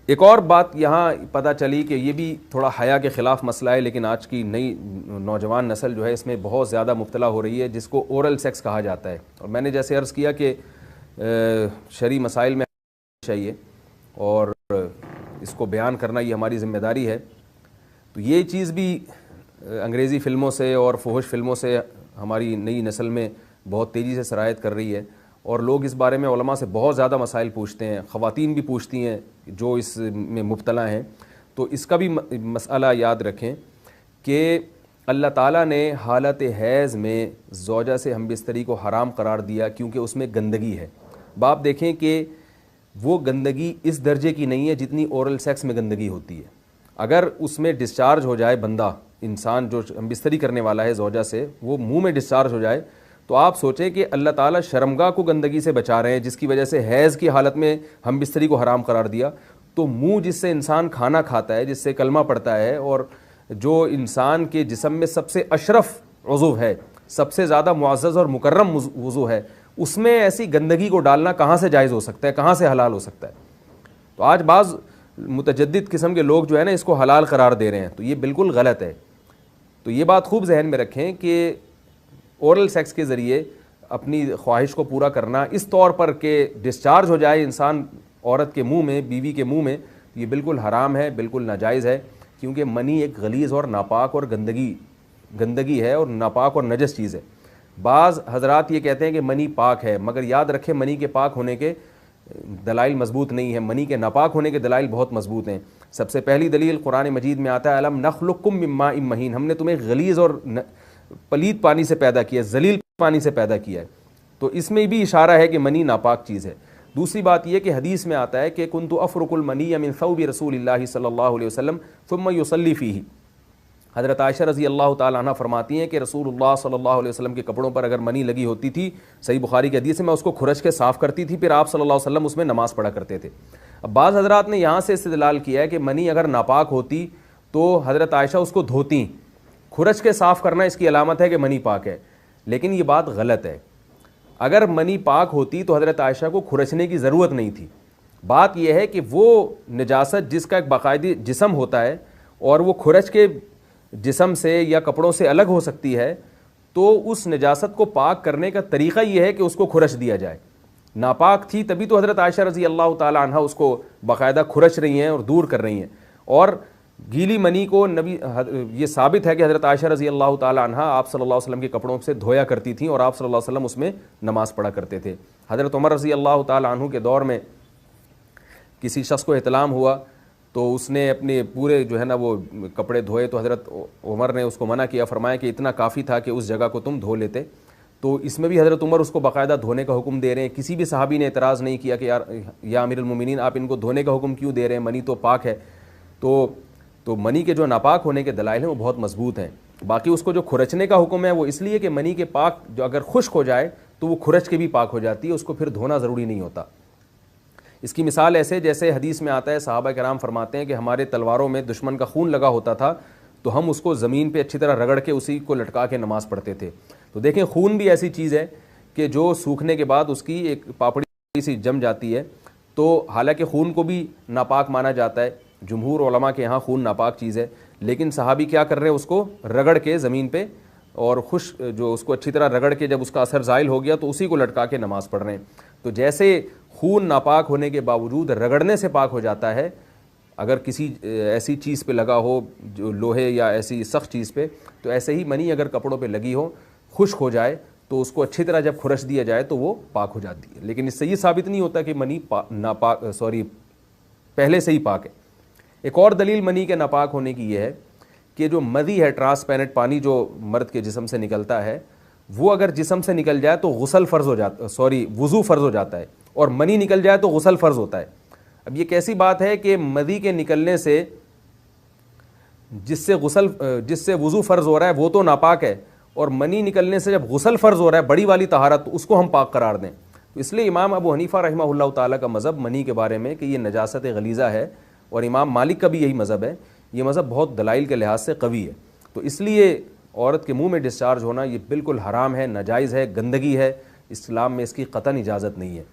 ایک اور بات یہاں پتہ چلی کہ یہ بھی تھوڑا حیا کے خلاف مسئلہ ہے، لیکن آج کی نئی نوجوان نسل جو ہے اس میں بہت زیادہ مبتلا ہو رہی ہے، جس کو اورل سیکس کہا جاتا ہے. اور میں نے جیسے عرض کیا کہ شرعی مسائل میں چاہیے اور اس کو بیان کرنا یہ ہماری ذمہ داری ہے. تو یہ چیز بھی انگریزی فلموں سے اور فحش فلموں سے ہماری نئی نسل میں بہت تیزی سے سرایت کر رہی ہے، اور لوگ اس بارے میں علماء سے بہت زیادہ مسائل پوچھتے ہیں، خواتین بھی پوچھتی ہیں جو اس میں مبتلا ہیں. تو اس کا بھی مسئلہ یاد رکھیں کہ اللہ تعالیٰ نے حالت حیض میں زوجہ سے ہم بستری کو حرام قرار دیا کیونکہ اس میں گندگی ہے. باپ دیکھیں کہ وہ گندگی اس درجے کی نہیں ہے جتنی اورل سیکس میں گندگی ہوتی ہے. اگر اس میں ڈسچارج ہو جائے بندہ، انسان جو ہم بستری کرنے والا ہے زوجہ سے، وہ منہ میں ڈسچارج ہو جائے، تو آپ سوچیں کہ اللہ تعالیٰ شرمگاہ کو گندگی سے بچا رہے ہیں، جس کی وجہ سے حیض کی حالت میں ہم بستری کو حرام قرار دیا. تو منہ جس سے انسان کھانا کھاتا ہے، جس سے کلمہ پڑھتا ہے، اور جو انسان کے جسم میں سب سے اشرف عضو ہے، سب سے زیادہ معزز اور مکرم عضو ہے، اس میں ایسی گندگی کو ڈالنا کہاں سے جائز ہو سکتا ہے، کہاں سے حلال ہو سکتا ہے؟ تو آج بعض متجدد قسم کے لوگ جو ہے نا اس کو حلال قرار دے رہے ہیں، تو یہ بالکل غلط ہے. تو یہ بات خوب ذہن میں رکھیں کہ اورل سیکس کے ذریعے اپنی خواہش کو پورا کرنا اس طور پر کہ ڈسچارج ہو جائے انسان عورت کے منہ میں، بیوی کے منہ میں، یہ بالکل حرام ہے، بالکل ناجائز ہے. کیونکہ منی ایک غلیظ اور ناپاک اور گندگی ہے اور ناپاک اور نجس چیز ہے. بعض حضرات یہ کہتے ہیں کہ منی پاک ہے، مگر یاد رکھیں منی کے پاک ہونے کے دلائل مضبوط نہیں ہیں، منی کے ناپاک ہونے کے دلائل بہت مضبوط ہیں. سب سے پہلی دلیل قرآن مجید میں آتا ہے الم نخلقکم من ماء مہین، ہم نے تمہیں غلیظ اور پلید پانی سے پیدا کیا، ذلیل پانی سے پیدا کیا ہے. تو اس میں بھی اشارہ ہے کہ منی ناپاک چیز ہے. دوسری بات یہ کہ حدیث میں آتا ہے کہ کنت افرق المنی من ثوب رسول اللہ صلی اللہ علیہ وسلم ثم یصلی فیہ. حضرت عائشہ رضی اللہ تعالیٰ عنہ فرماتی ہیں کہ رسول اللہ صلی اللہ علیہ وسلم کے کپڑوں پر اگر منی لگی ہوتی تھی، صحیح بخاری کی حدیث ہے، میں اس کو کھرچ کے صاف کرتی تھی، پھر آپ صلی اللہ علیہ وسلم اس میں نماز پڑھا کرتے تھے. اب بعض حضرات نے یہاں سے استدلال کیا ہے کہ منی اگر ناپاک ہوتی تو حضرت عائشہ اس کو دھوتی، کھرچ کے صاف کرنا اس کی علامت ہے کہ منی پاک ہے. لیکن یہ بات غلط ہے. اگر منی پاک ہوتی تو حضرت عائشہ کو کھرچنے کی ضرورت نہیں تھی. بات یہ ہے کہ وہ نجاست جس کا ایک باقاعدی جسم ہوتا ہے اور وہ کھرچ کے جسم سے یا کپڑوں سے الگ ہو سکتی ہے، تو اس نجاست کو پاک کرنے کا طریقہ یہ ہے کہ اس کو کھرچ دیا جائے. ناپاک تھی تبھی تو حضرت عائشہ رضی اللہ تعالی عنہ اس کو باقاعدہ کھرچ رہی ہیں اور دور کر رہی ہیں. اور گیلی منی کو نبی، یہ ثابت ہے کہ حضرت عائشہ رضی اللہ تعالی عنہ آپ صلی اللہ علیہ وسلم کے کپڑوں سے دھویا کرتی تھیں اور آپ صلی اللہ علیہ وسلم اس میں نماز پڑھا کرتے تھے. حضرت عمر رضی اللہ تعالی عنہ کے دور میں کسی شخص کو احتلام ہوا تو اس نے اپنے پورے جو ہے نا وہ کپڑے دھوئے، تو حضرت عمر نے اس کو منع کیا، فرمایا کہ اتنا کافی تھا کہ اس جگہ کو تم دھو لیتے. تو اس میں بھی حضرت عمر اس کو باقاعدہ دھونے کا حکم دے رہے ہیں. کسی بھی صحابی نے اعتراض نہیں کیا کہ یا امیر المومنین آپ ان کو دھونے کا حکم کیوں دے رہے ہیں، منی تو پاک ہے. تو منی کے جو ناپاک ہونے کے دلائل ہیں وہ بہت مضبوط ہیں. باقی اس کو جو کھرچنے کا حکم ہے وہ اس لیے کہ منی کے پاک جو اگر خشک ہو جائے تو وہ کھرچ کے بھی پاک ہو جاتی ہے، اس کو پھر دھونا ضروری نہیں ہوتا. اس کی مثال ایسے جیسے حدیث میں آتا ہے، صحابہ کرام فرماتے ہیں کہ ہمارے تلواروں میں دشمن کا خون لگا ہوتا تھا تو ہم اس کو زمین پہ اچھی طرح رگڑ کے اسی کو لٹکا کے نماز پڑھتے تھے. تو دیکھیں خون بھی ایسی چیز ہے کہ جو سوکھنے کے بعد اس کی ایک پاپڑی سی جم جاتی ہے. تو حالانکہ خون کو بھی ناپاک مانا جاتا ہے، جمہور علماء کے یہاں خون ناپاک چیز ہے، لیکن صحابی کیا کر رہے ہیں، اس کو رگڑ کے زمین پہ اور جو اس کو اچھی طرح رگڑ کے جب اس کا اثر زائل ہو گیا تو اسی کو لٹکا کے نماز پڑھ رہے ہیں. تو جیسے خون ناپاک ہونے کے باوجود رگڑنے سے پاک ہو جاتا ہے اگر کسی ایسی چیز پہ لگا ہو جو لوہے یا ایسی سخت چیز پہ، تو ایسے ہی منی اگر کپڑوں پہ لگی ہو، خشک ہو جائے تو اس کو اچھی طرح جب کھرچ دیا جائے تو وہ پاک ہو جاتی ہے. لیکن اس سے یہ ثابت نہیں ہوتا کہ منی پہلے سے ہی پاک ہے. ایک اور دلیل منی کے ناپاک ہونے کی یہ ہے کہ جو مدی ہے، ٹرانسپیرنٹ پانی جو مرد کے جسم سے نکلتا ہے، وہ اگر جسم سے نکل جائے تو وضو فرض ہو جاتا ہے، اور منی نکل جائے تو غسل فرض ہوتا ہے. اب یہ کیسی بات ہے کہ مدی کے نکلنے سے جس سے وضو فرض ہو رہا ہے وہ تو ناپاک ہے، اور منی نکلنے سے جب غسل فرض ہو رہا ہے بڑی والی طہارت، تو اس کو ہم پاک قرار دیں. تو اس لیے امام ابو حنیفہ رحمہ اللہ تعالیٰ کا مذہب منی کے بارے میں کہ یہ نجاست غلیظہ ہے، اور امام مالک کا بھی یہی مذہب ہے. یہ مذہب بہت دلائل کے لحاظ سے قوی ہے. تو اس لیے عورت کے منہ میں ڈسچارج ہونا یہ بالکل حرام ہے، ناجائز ہے، گندگی ہے. اسلام میں اس کی قطعاً اجازت نہیں ہے.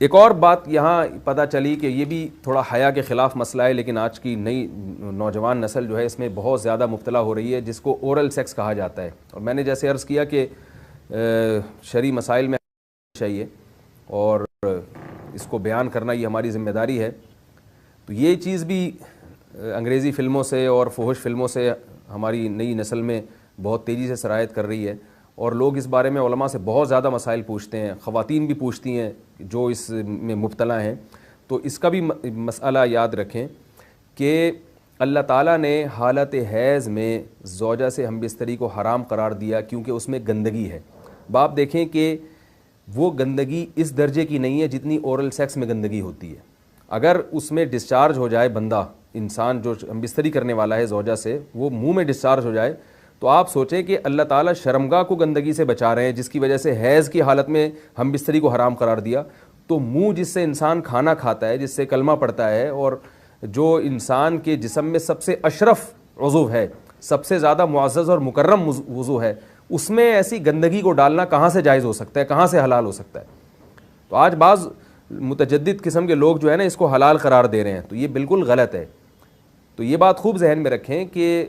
ایک اور بات یہاں پتہ چلی کہ یہ بھی تھوڑا حیا کے خلاف مسئلہ ہے، لیکن آج کی نئی نوجوان نسل جو ہے اس میں بہت زیادہ مبتلا ہو رہی ہے، جس کو اورل سیکس کہا جاتا ہے۔ اور میں نے جیسے عرض کیا کہ شرعی مسائل میں چاہیے اور اس کو بیان کرنا یہ ہماری ذمہ داری ہے۔ تو یہ چیز بھی انگریزی فلموں سے اور فحش فلموں سے ہماری نئی نسل میں بہت تیزی سے سرایت کر رہی ہے، اور لوگ اس بارے میں علماء سے بہت زیادہ مسائل پوچھتے ہیں، خواتین بھی پوچھتی ہیں جو اس میں مبتلا ہیں۔ تو اس کا بھی مسئلہ یاد رکھیں کہ اللہ تعالیٰ نے حالت حیض میں زوجہ سے ہم بستری کو حرام قرار دیا کیونکہ اس میں گندگی ہے۔ باپ دیکھیں کہ وہ گندگی اس درجے کی نہیں ہے جتنی اورل سیکس میں گندگی ہوتی ہے۔ اگر اس میں ڈسچارج ہو جائے بندہ، انسان جو ہم بستری کرنے والا ہے زوجہ سے، وہ منہ میں ڈسچارج ہو جائے، تو آپ سوچیں کہ اللہ تعالیٰ شرمگاہ کو گندگی سے بچا رہے ہیں، جس کی وجہ سے حیض کی حالت میں ہم بستری کو حرام قرار دیا۔ تو منہ جس سے انسان کھانا کھاتا ہے، جس سے کلمہ پڑھتا ہے، اور جو انسان کے جسم میں سب سے اشرف عضو ہے، سب سے زیادہ معزز اور مکرم عضو ہے، اس میں ایسی گندگی کو ڈالنا کہاں سے جائز ہو سکتا ہے، کہاں سے حلال ہو سکتا ہے؟ تو آج بعض متجدد قسم کے لوگ جو ہے نا اس کو حلال قرار دے رہے ہیں، تو یہ بالکل غلط ہے۔ تو یہ بات خوب ذہن میں رکھیں کہ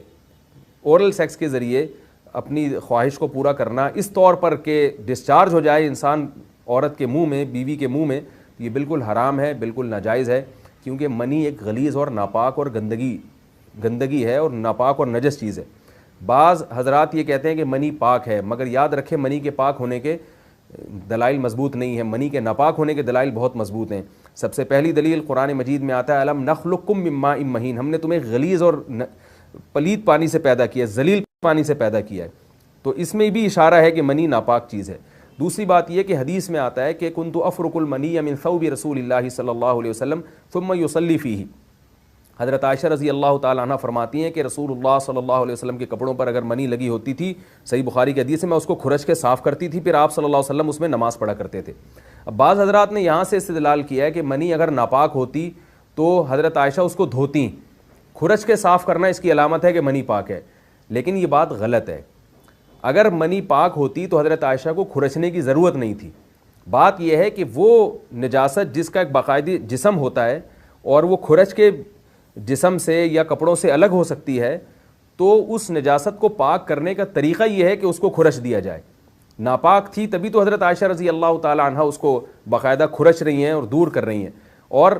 اورل سیکس کے ذریعے اپنی خواہش کو پورا کرنا اس طور پر کہ ڈسچارج ہو جائے انسان عورت کے منہ میں، بیوی کے منہ میں، یہ بالکل حرام ہے، بالکل ناجائز ہے، کیونکہ منی ایک غلیظ اور ناپاک اور گندگی ہے اور ناپاک اور نجس چیز ہے۔ بعض حضرات یہ کہتے ہیں کہ منی پاک ہے، مگر یاد رکھیں منی کے پاک ہونے کے دلائل مضبوط نہیں ہیں، منی کے ناپاک ہونے کے دلائل بہت مضبوط ہیں۔ سب سے پہلی دلیل قرآن مجید میں آتا ہے الم نخلقکم من ماء مہین، ہم نے تمہیں غلیظ اور پلید پانی سے پیدا کیا ہے، ذلیل پانی سے پیدا کیا ہے۔ تو اس میں بھی اشارہ ہے کہ منی ناپاک چیز ہے۔ دوسری بات یہ کہ حدیث میں آتا ہے کہ کنت افرق المنی من ثوب رسول اللہ صلی اللہ علیہ وسلم ثم یصلی فیہ۔ حضرت عائشہ رضی اللہ تعالیٰ عنہ فرماتی ہیں کہ رسول اللہ صلی اللہ علیہ وسلم کے کپڑوں پر اگر منی لگی ہوتی تھی، صحیح بخاری کی حدیث ہے، میں اس کو کھرچ کے صاف کرتی تھی، پھر آپ صلی اللہ علیہ وسلم اس میں نماز پڑھا کرتے تھے۔ اب بعض حضرات نے یہاں سے استدلال کیا ہے کہ منی اگر ناپاک ہوتی تو حضرت عائشہ اس کو دھوتی، کھرچ کے صاف کرنا اس کی علامت ہے کہ منی پاک ہے، لیکن یہ بات غلط ہے۔ اگر منی پاک ہوتی تو حضرت عائشہ کو کھرچنے کی ضرورت نہیں تھی۔ بات یہ ہے کہ وہ نجاست جس کا ایک باقاعدی جسم ہوتا ہے اور وہ کھرچ کے جسم سے یا کپڑوں سے الگ ہو سکتی ہے، تو اس نجاست کو پاک کرنے کا طریقہ یہ ہے کہ اس کو کھرچ دیا جائے۔ ناپاک تھی تبھی تو حضرت عائشہ رضی اللہ تعالی عنہ اس کو باقاعدہ کھرچ رہی ہیں اور دور کر رہی ہیں۔ اور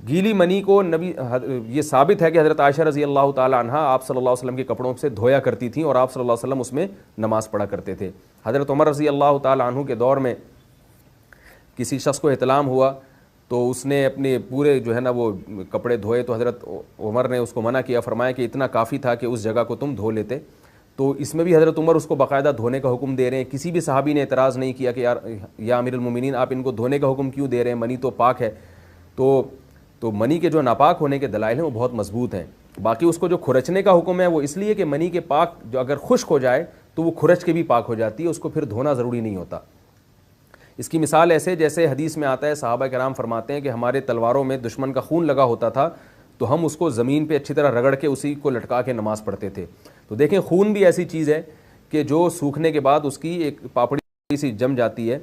گیلی منی کو یہ ثابت ہے کہ حضرت عائشہ رضی اللہ تعالی عنہ آپ صلی اللہ علیہ وسلم کے کپڑوں سے دھویا کرتی تھیں اور آپ صلی اللہ علیہ وسلم اس میں نماز پڑھا کرتے تھے۔ حضرت عمر رضی اللہ تعالی عنہ کے دور میں کسی شخص کو احتلام ہوا تو اس نے اپنے پورے جو ہے نا وہ کپڑے دھوئے، تو حضرت عمر نے اس کو منع کیا، فرمایا کہ اتنا کافی تھا کہ اس جگہ کو تم دھو لیتے۔ تو اس میں بھی حضرت عمر اس کو باقاعدہ دھونے کا حکم دے رہے ہیں۔ کسی بھی صحابی نے اعتراض نہیں کیا کہ یا امیر المومنین آپ ان کو دھونے کا حکم کیوں دے رہے ہیں، منی تو پاک ہے۔ تو منی کے جو ناپاک ہونے کے دلائل ہیں وہ بہت مضبوط ہیں۔ باقی اس کو جو کھرچنے کا حکم ہے وہ اس لیے کہ منی کے پاک جو اگر خشک ہو جائے تو وہ کھرچ کے بھی پاک ہو جاتی ہے، اس کو پھر دھونا ضروری نہیں ہوتا۔ اس کی مثال ایسے جیسے حدیث میں آتا ہے، صحابہ کرام فرماتے ہیں کہ ہمارے تلواروں میں دشمن کا خون لگا ہوتا تھا تو ہم اس کو زمین پہ اچھی طرح رگڑ کے اسی کو لٹکا کے نماز پڑھتے تھے۔ تو دیکھیں خون بھی ایسی چیز ہے کہ جو سوکھنے کے بعد اس کی ایک پاپڑی سی جم جاتی ہے،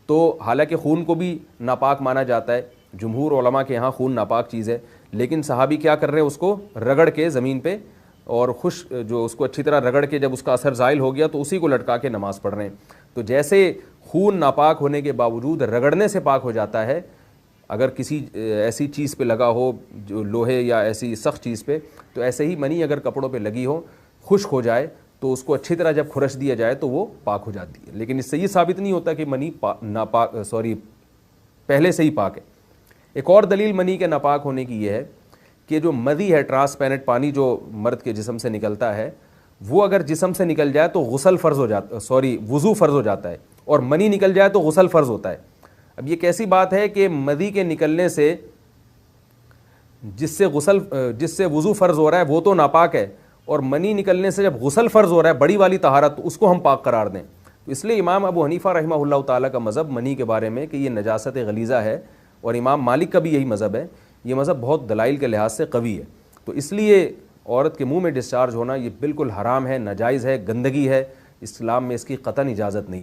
تو حالانکہ خون کو بھی ناپاک مانا جاتا ہے، جمہور علماء کے ہاں خون ناپاک چیز ہے، لیکن صحابی کیا کر رہے ہیں، اس کو رگڑ کے زمین پہ اور جو اس کو اچھی طرح رگڑ کے جب اس کا اثر زائل ہو گیا تو اسی کو لٹکا کے نماز پڑھ رہے ہیں۔ تو جیسے خون ناپاک ہونے کے باوجود رگڑنے سے پاک ہو جاتا ہے اگر کسی ایسی چیز پہ لگا ہو جو لوہے یا ایسی سخت چیز پہ، تو ایسے ہی منی اگر کپڑوں پہ لگی ہو، خشک ہو جائے تو اس کو اچھی طرح جب کھرچ دیا جائے تو وہ پاک ہو جاتی ہے۔ لیکن اس سے یہ ثابت نہیں ہوتا کہ منی پہلے سے ہی پاک ہے۔ ایک اور دلیل منی کے ناپاک ہونے کی یہ ہے کہ جو مدی ہے، ٹرانسپیرنٹ پانی جو مرد کے جسم سے نکلتا ہے، وہ اگر جسم سے نکل جائے تو وضو فرض ہو جاتا ہے، اور منی نکل جائے تو غسل فرض ہوتا ہے۔ اب یہ کیسی بات ہے کہ مدی کے نکلنے سے جس سے وضو فرض ہو رہا ہے وہ تو ناپاک ہے، اور منی نکلنے سے جب غسل فرض ہو رہا ہے بڑی والی طہارت، تو اس کو ہم پاک قرار دیں۔ تو اس لیے امام ابو حنیفہ رحمہ اللہ تعالیٰ کا مذہب منی کے بارے میں کہ یہ نجاست غلیظہ ہے، اور امام مالک کا بھی یہی مذہب ہے، یہ مذہب بہت دلائل کے لحاظ سے قوی ہے۔ تو اس لیے عورت کے منہ میں ڈسچارج ہونا یہ بالکل حرام ہے، ناجائز ہے، گندگی ہے، اسلام میں اس کی قطعاً اجازت نہیں۔